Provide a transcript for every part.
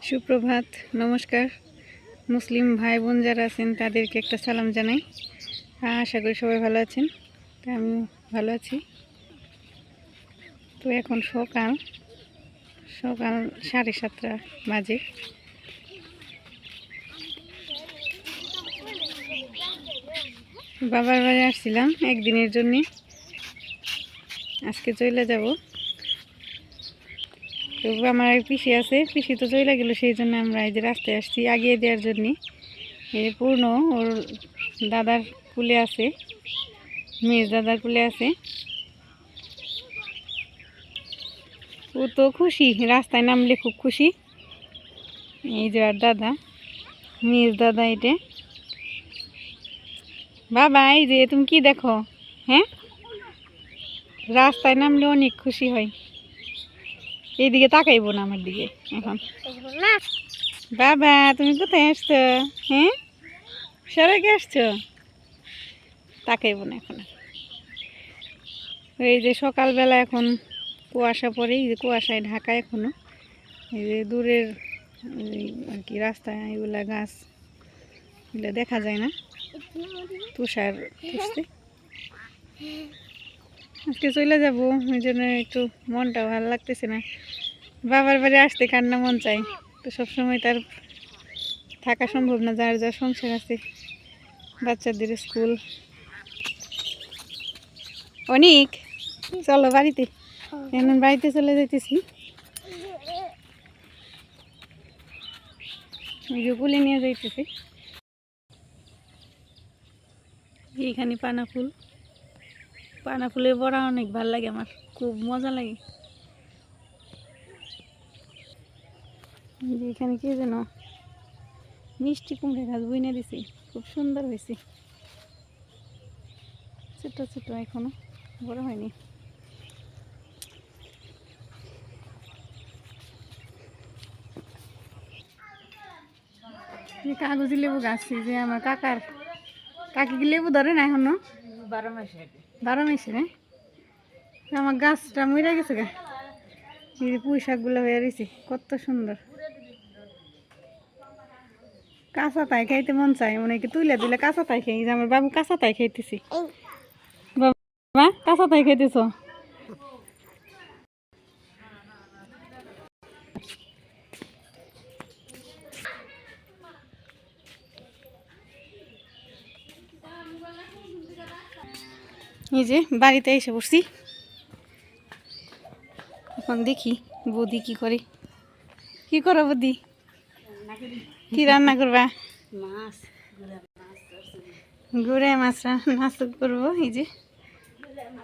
সুপ্রভাত, নমস্কার। মুসলিম ভাই বোন যারা আছেন তাদেরকে একটা সালাম জানাই। আশা করি সবাই ভালো আছেন। তো আমি ভালো আছি। তো এখন সকাল 7:30 বাজে। বাবার বাড়ি আসছিলাম একদিনের জন্যে, আজকে চলে যাব। তো আমার পিসি আছে, পিসি তো চলে গেল, সেই জন্য আমরা এই যে রাস্তায় আসছি আগিয়ে দেওয়ার জন্যে। এই পূর্ণ ওর দাদার কুলে আছে, মেজ দাদার কুলে আছে। ও তো খুশি, রাস্তায় নামলে খুব খুশি। এই যে আর দাদা, মেজ দাদা। এটা বাবা, এই যে তুমি কি দেখো? হ্যাঁ, রাস্তায় নামলে অনেক খুশি হয়। এইদিকে তাকাইবো না আমার দিকে এখন। বাবা, তুমি কোথায় আসছো? হ্যাঁ, সবাইকে আসছো, তাকাইবো না এখন। এই যে সকালবেলা এখন কুয়াশা পড়ে, এই যে কুয়াশায় ঢাকা এখনো। এই যে দূরের আর কি রাস্তায় এগুলা গাছ, এগুলো দেখা যায় না, তুষার তুষতে। আজকে চলে যাব, ওই জন্য একটু মনটা ভালো লাগতেছে না। বাবার বাড়ি আসতে কান্না মন চাই, তো সবসময় তার থাকা সম্ভব না, যার যার সংসার আছে, বাচ্চাদের স্কুল। অনেক চলো বাড়িতে, এখন বাড়িতে চলে যাইতেছি। কুলে নিয়ে যাইতেছি। এইখানে পানা ফুল, পানা ফুলের বড়া অনেক ভালো লাগে, আমার খুব মজা লাগে। এখানে কি যেন মিষ্টি কুমড়া গাছ বইনে দিছি, খুব সুন্দর হয়েছে। ছোট ছোট, এখনো বড় হয়নি। কাগজি লেবু গাছ, যে আমার কাকার, কাকি কি লেবু ধরে না এখনো? 12 মাসে রে। আমার গাছটা মরে গেছে গা। পুঁই শাকগুলো হয়ে রয়েছে, কত সুন্দর। কাঁচা তাই খাইতে মন চায়, অনেকে তুলে দিলে কাঁচা তাই খাই। আমার বাবু কাঁচা তাই খাইতেছি। বাবা, কাঁচা তাই খাইতেছ? এই যে বাড়িতে এসে পড়ছি, এখন দেখি বৌদি কি করে। কি করো বৌদি? কি রান্না করবা? মাছ, গুড়ে মাছ রান্না করবো। এই যে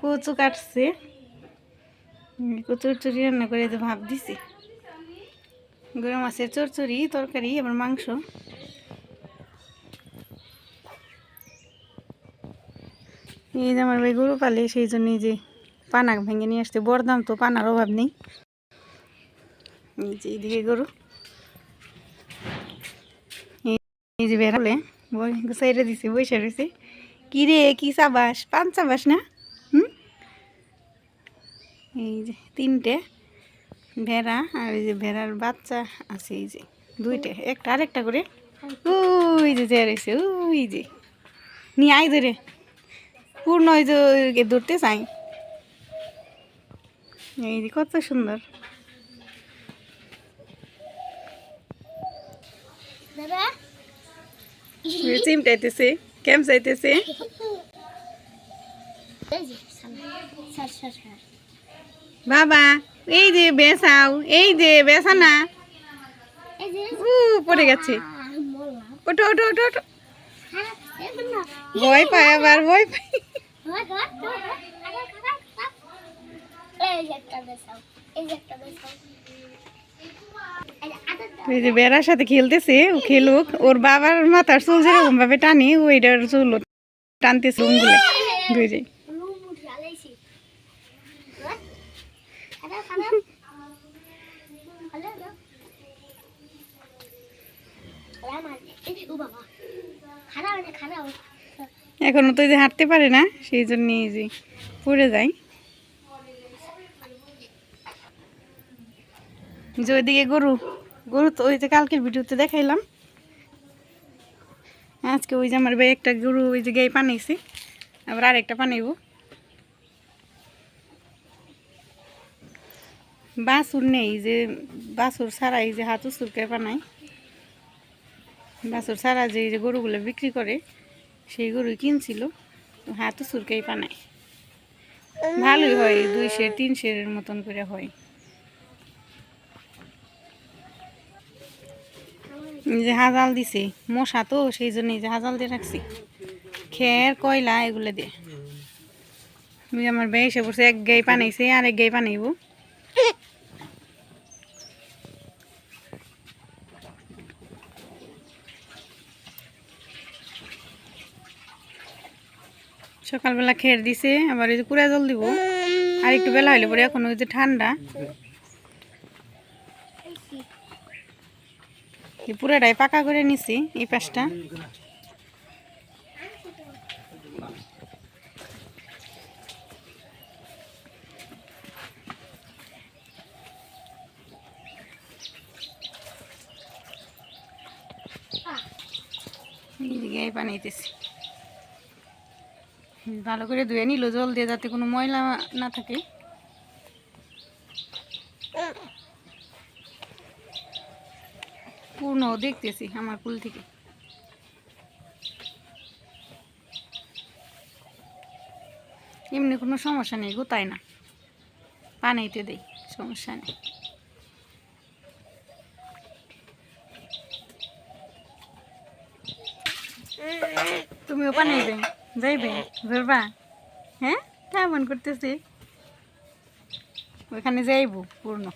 কচু কাটছে, চড়চড়ি রান্না করে তো ভাব দিছি। গুড়ে মাছের চড়চড়ি, তরকারি, আবার মাংস। এই যে আমার ভাই গরু পালে, সেই জন্য এই যে পানা ভেঙে নিয়ে আসতে। বরদাম তো পানার অভাব নেই। এই যে এইদিকে গরু, এই যে বেড়ালে সাইডে দিছে, বসে রয়েছে। কি রে, কি চাবাস? পান চাবাস না? এই যে 3টে ভেড়া, আর এই যে ভেড়ার বাচ্চা আছে, এই যে 2টে, একটা আরেকটা করে। ওই যে রয়েছে, ওই যে নিয়ে আই ধরে পূর্ণ, ওই যে ধরতে চাই। এই যে কত সুন্দর। চিমটাইতেছে, কেম চাইতেছে। বাবা, এই যে বেসাও, এই যে বেসা না, পড়ে গেছে। ওটো ওটো ওটো ওটো, ভয় পায়, আবার ভয় পায়। এই যে বেড়ার সাথে খেলতেছে, ও খেলুক। ওর বাবার মাথার চুল যেরকম ভাবে টানি, ওইটার চুল টানতেছে উমগুলো ধুয়ে যায়। এখনো তো যে হাঁটতে পারে না, সেই জন্য এই যে পড়ে যায়। যে ওইদিকে গরু গরু তো ওই যে কালকের ভিডিওতে দেখাইলাম। আজকে ওই যে আমার ভাই একটা গরু ওই যে গায়ে পানিয়েছি, আবার আরেকটা পানিব। বাছুর নেই, যে বাছুর ছাড়া এই যে হাত উচুরকে পানাই, বাছুর ছাড়া যে এই যে গরুগুলো বিক্রি করে সেই গরু কিনছিল, হাত উচুরকেই পানায়। ভালোই হয়, 200-300 মতন করে হয়। যে হাজাল দিছে মশা তো, সেই জন্য যে হাজাল দিয়ে রাখছি, খের কয়লা এগুলো দিয়ে। আমার ভাই এসে পড়ছে, এক গায়ে পানাইছে আর এক গায়ে পানাইব। সকালবেলা খের দিছে, আবার এই যে কুড়া জল দিব। আর একটু বেলা হইলে পরে, এখন ওই যে ঠান্ডা, পুরাটাই পাকা করে নিছি এই পাশটা। এই বানাইতেছি, ভালো করে ধুয়ে নিল জল দিয়ে, যাতে কোনো ময়লা না থাকে। পূর্ণ দেখতেছি আমার কুল থেকে। এমনি কোনো সমস্যা নেই, গোতায় না, পানিতে দেই, সমস্যা নেই। তুমিও পানাইবে, যাইবে ধরবা? হ্যাঁ, কেমন করতেছি, ওইখানে যাইব পূর্ণ।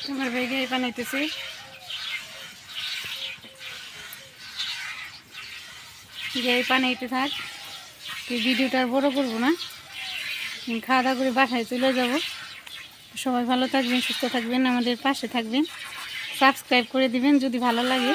তোমার ব্যাগে বানাইতেছি, গায়ে বানাইতে থাক। এই ভিডিওটা আর বড় করবো না, খাওয়া দাওয়া করে বাসায় চলে যাব। সবাই ভালো থাকবেন, সুস্থ থাকবেন, আমাদের পাশে থাকবেন, সাবস্ক্রাইব করে দিবেন যদি ভালো লাগে।